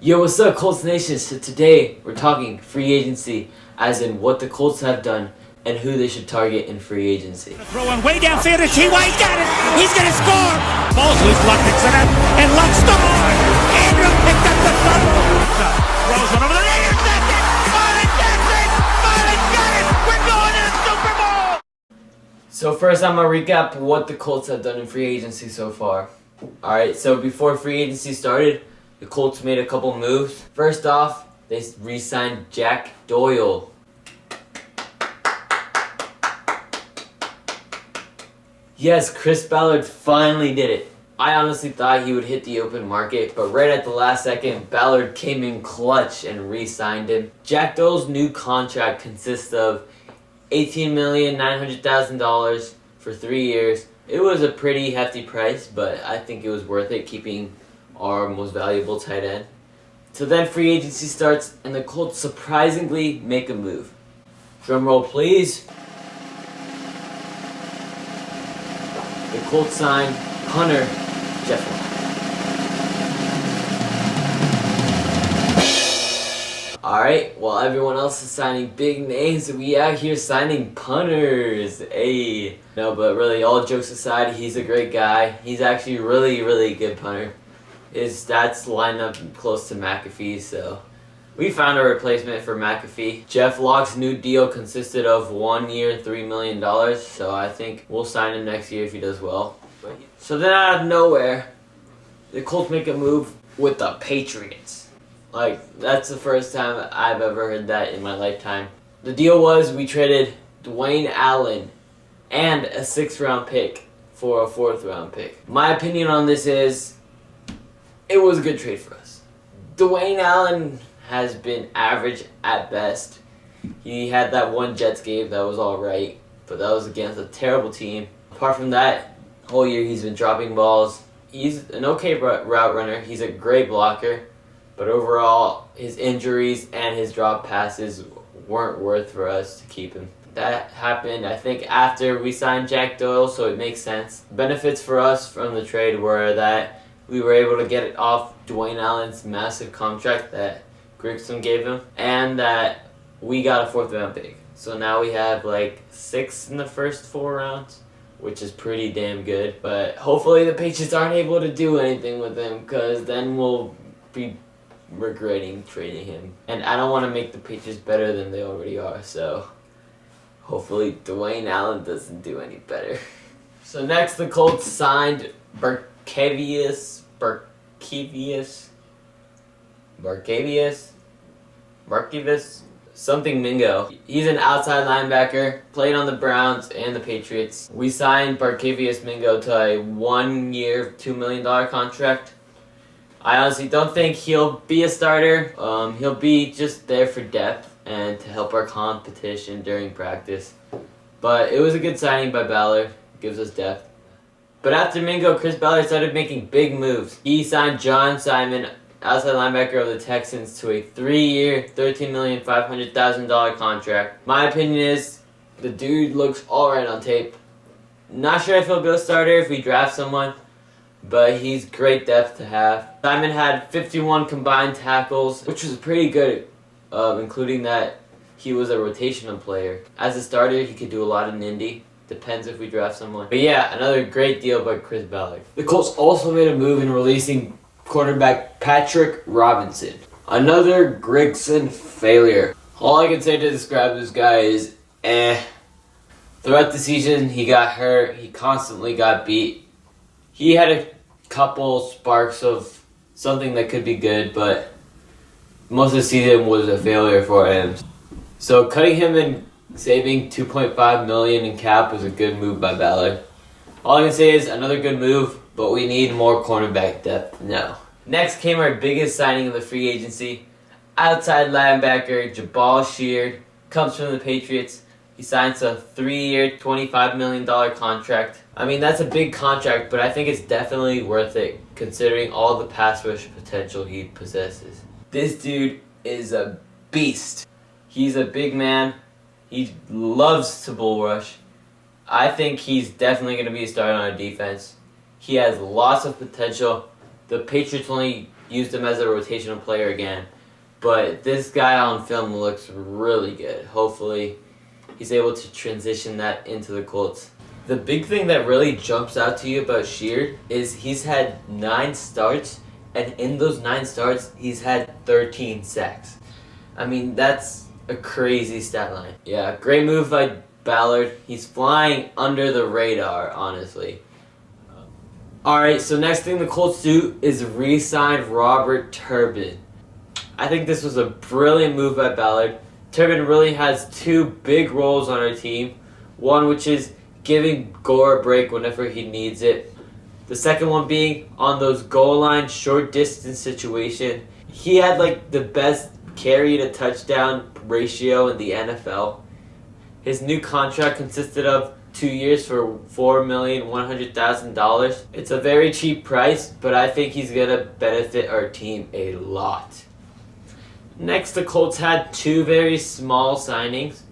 Yo, what's up, Colts Nation? So today we're talking free agency, as in what the Colts have done and who they should target in free agency. Throwing way downfield to T.Y. He's got it. He's going to score. Ball's loose. Locke picks it up, and Locke scores. Andrew picked up the fumble. Throws one over the net. Intercepted. Marlon Jackson. Marlon got it. We're going to the Super Bowl. So first, I'm gonna recap what the Colts have done in free agency so far. All right. So before free agency started, the Colts made a couple moves. First off, they re-signed Jack Doyle. Yes, Chris Ballard finally did it. I honestly thought he would hit the open market, but right at the last second, Ballard came in clutch and re-signed him. Jack Doyle's new contract consists of $18,900,000 for 3 years. It was a pretty hefty price, but I think it was worth it, keeping our most valuable tight end. So then free agency starts, and the Colts surprisingly make a move. Drum roll, please. The Colts sign Punter, Jeff. Alright, while everyone else is signing big names, we out here signing punters. Hey. No, but really, all jokes aside, he's a great guy. He's actually really good punter. His stats line up close to McAfee, so we found a replacement for McAfee. Jeff Locke's new deal consisted of 1 year, $3 million, so I think we'll sign him next year if he does well. So then out of nowhere, the Colts make a move with the Patriots. Like, that's the first time I've ever heard that in my lifetime. The deal was we traded Dwayne Allen and a 6th round pick for a 4th round pick. My opinion on this is, it was a good trade for us. Dwayne Allen has been average at best. He had that one Jets game that was alright, but that was against a terrible team. Apart from that, whole year he's been dropping balls. He's an okay route runner. He's a great blocker, but overall his injuries and his drop passes weren't worth for us to keep him. That happened, I think, after we signed Jack Doyle, so it makes sense. Benefits for us from the trade were that we were able to get it off Dwayne Allen's massive contract that Grigson gave him, and that we got a 4th round pick. So now we have like 6 in the first 4 rounds, which is pretty damn good. But hopefully the Patriots aren't able to do anything with him, because then we'll be regretting trading him. And I don't want to make the Patriots better than they already are, so hopefully Dwayne Allen doesn't do any better. So next, the Colts signed Barkevious, something Mingo. He's an outside linebacker, played on the Browns and the Patriots. We signed Barkevious Mingo to a 1 year, $2 million contract. I honestly don't think he'll be a starter. He'll be just there for depth and to help our competition during practice. But it was a good signing by Ballard. Gives us depth. But after Mingo, Chris Ballard started making big moves. He signed John Simon, outside linebacker of the Texans, to a 3-year, $13,500,000 contract. My opinion is, the dude looks alright on tape. Not sure if he'll be a starter if we draft someone, but he's great depth to have. Simon had 51 combined tackles, which was pretty good, including that he was a rotational player. As a starter, he could do a lot in Indy. Depends if we draft someone. But yeah, another great deal by Chris Ballard. The Colts also made a move in releasing cornerback Patrick Robinson. Another Grigson failure. All I can say to describe this guy is Throughout the season, he got hurt. He constantly got beat. He had a couple sparks of something that could be good, but most of the season was a failure for him. So cutting him and saving $2.5 million in cap was a good move by Ballard. All I can say is another good move, but we need more cornerback depth now. Next came our biggest signing of the free agency. Outside linebacker JABAAL Sheard comes from the Patriots. He signs a 3-year, $25 million contract. I mean, that's a big contract, but I think it's definitely worth it considering all the pass rush potential he possesses. This dude is a beast. He's a big man. He loves to bull rush. I think he's definitely going to be a starter on our defense. He has lots of potential. The Patriots only used him as a rotational player again. But this guy on film looks really good. Hopefully, he's able to transition that into the Colts. The big thing that really jumps out to you about Sheard is he's had 9 starts, and in those 9 starts, he's had 13 sacks. I mean, that's a crazy stat line. Yeah, great move by Ballard. He's flying under the radar, honestly. Alright, so next thing the Colts do is re-sign Robert Turbin. I think this was a brilliant move by Ballard. Turbin really has 2 big roles on our team. One which is giving Gore a break whenever he needs it. The second one being on those goal line short distance situation. He had like the best carry to touchdown ratio in the NFL. His new contract consisted of 2 years for $4,100,000. It's a very cheap price, but I think he's gonna benefit our team a lot. Next, the Colts had 2 very small signings.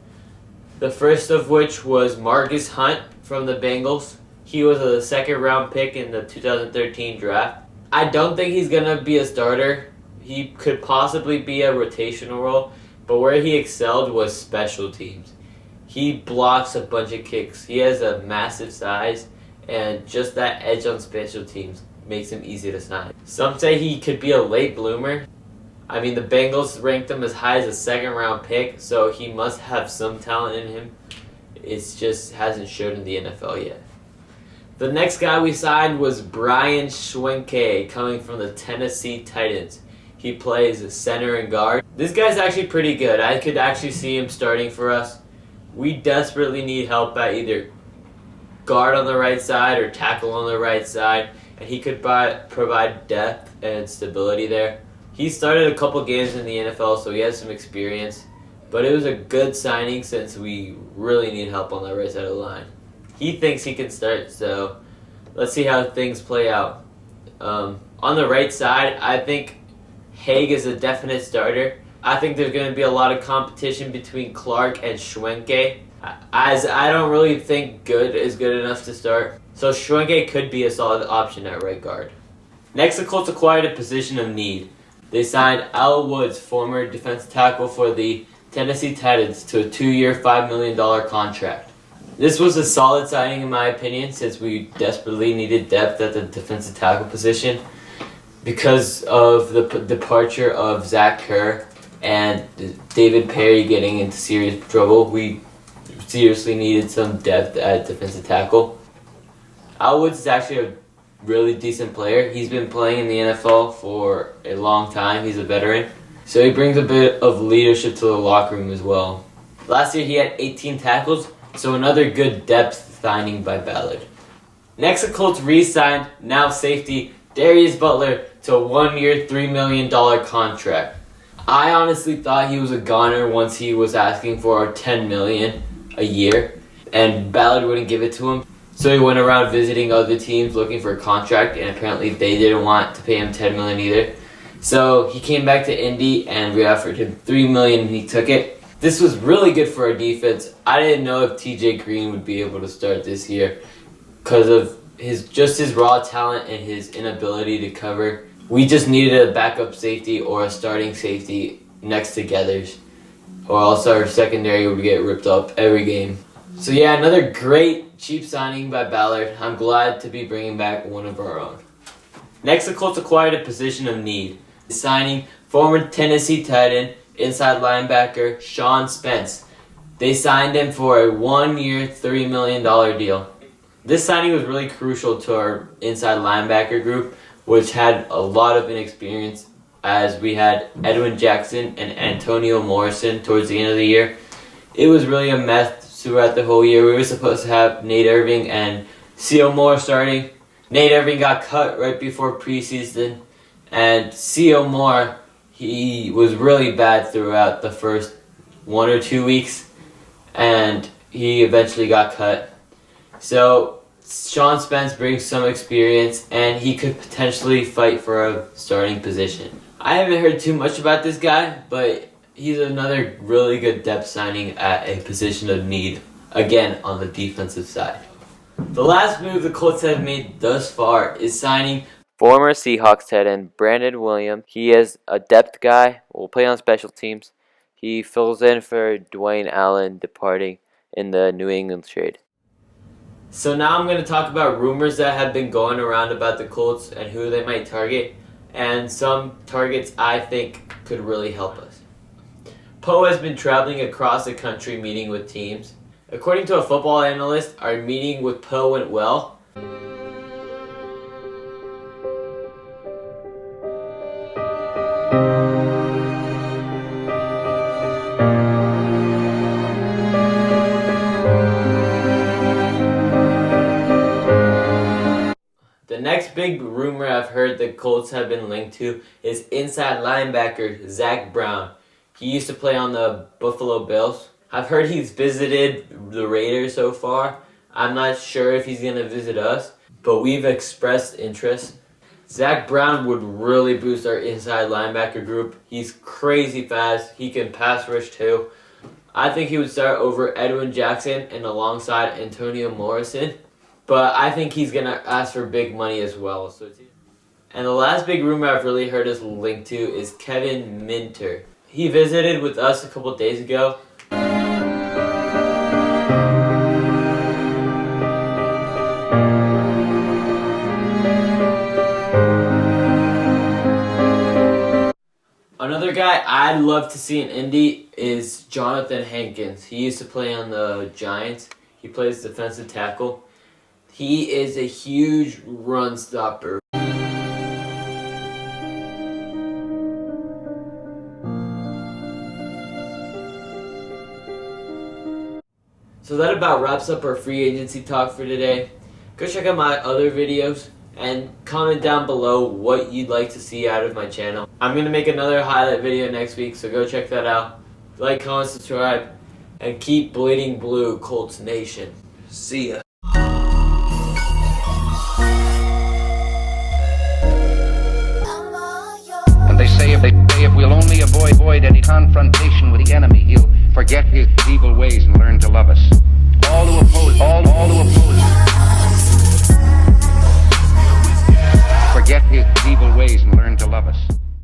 The first of which was Margus Hunt from the Bengals. He was a 2nd round pick in the 2013 draft. I don't think he's gonna be a starter. He could possibly be a rotational role, but where he excelled was special teams. He blocks a bunch of kicks. He has a massive size, and just that edge on special teams makes him easy to sign. Some say he could be a late bloomer. I mean, the Bengals ranked him as high as a 2nd round pick, so he must have some talent in him. It just hasn't showed in the NFL yet. The next guy we signed was Brian Schwenke, coming from the Tennessee Titans. He plays center and guard. This guy's actually pretty good. I could actually see him starting for us. We desperately need help at either guard on the right side or tackle on the right side, and he could provide depth and stability there. He started a couple games in the NFL, so he has some experience, but it was a good signing since we really need help on the right side of the line. He thinks he can start, so let's see how things play out. On the right side, I think Haig is a definite starter. I think there's going to be a lot of competition between Clark and Schwenke, as I don't really think Good is good enough to start. So Schwenke could be a solid option at right guard. Next, the Colts acquired a position of need. They signed Al Woods, former defensive tackle for the Tennessee Titans, to a 2-year, $5 million contract. This was a solid signing in my opinion, since we desperately needed depth at the defensive tackle position. Because of the departure of Zach Kerr and David Perry getting into serious trouble, we seriously needed some depth at defensive tackle. Al Woods is actually a really decent player. He's been playing in the NFL for a long time. He's a veteran. So he brings a bit of leadership to the locker room as well. Last year he had 18 tackles, so another good depth signing by Ballard. Next, the Colts re-signed now safety S-DARIUS Butler to a 1-year, $3 million contract. I honestly thought he was a goner once he was asking for $10 million a year, and Ballard wouldn't give it to him. So he went around visiting other teams looking for a contract, and apparently they didn't want to pay him $10 million either. So he came back to Indy, and we offered him $3 million, and he took it. This was really good for our defense. I didn't know if TJ Green would be able to start this year because of his raw talent and his inability to cover. We just needed a backup safety or a starting safety next to Geathers, or else our secondary would get ripped up every game. So yeah, another great cheap signing by Ballard. I'm glad to be bringing back one of our own. Next, the Colts acquired a position of need, signing former Tennessee Titan inside linebacker Sean Spence. They signed him for a 1-year, $3 million deal. This signing was really crucial to our inside linebacker group, which had a lot of inexperience, as we had Edwin Jackson and Antonio Morrison towards the end of the year. It was really a mess throughout the whole year. We were supposed to have Nate Irving and C.O. Moore starting. Nate Irving got cut right before preseason, and C.O. Moore, he was really bad throughout the first 1 or 2 weeks, and he eventually got cut. So Sean Spence brings some experience, and he could potentially fight for a starting position. I haven't heard too much about this guy, but he's another really good depth signing at a position of need, again on the defensive side. The last move the Colts have made thus far is signing Former Seahawks tight end Brandon Williams. He is a depth guy. Will play on special teams. He fills in for Dwayne Allen departing in the New England trade. So now I'm going to talk about rumors that have been going around about the Colts and who they might target, and some targets I think could really help us. Poe has been traveling across the country meeting with teams. According to a football analyst, our meeting with Poe went well. The next big rumor I've heard the Colts have been linked to is inside linebacker Zach Brown. He used to play on the Buffalo Bills. I've heard he's visited the Raiders so far. I'm not sure if he's going to visit us, but we've expressed interest. Zach Brown would really boost our inside linebacker group. He's crazy fast. He can pass rush too. I think he would start over Edwin Jackson and alongside Antonio Morrison. But I think he's going to ask for big money as well. And the last big rumor I've really heard us linked to is Kevin Minter. He visited with us a couple days ago. Another guy I'd love to see in Indy is Jonathan Hankins. He used to play on the Giants. He plays defensive tackle. He is a huge run stopper. So that about wraps up our free agency talk for today. Go check out my other videos and comment down below what you'd like to see out of my channel. I'm going to make another highlight video next week, so go check that out. Like, comment, subscribe, and keep bleeding blue, Colts Nation. See ya. And they say if we'll only avoid any confrontation with the enemy, he'll forget his evil ways and learn to love us. All who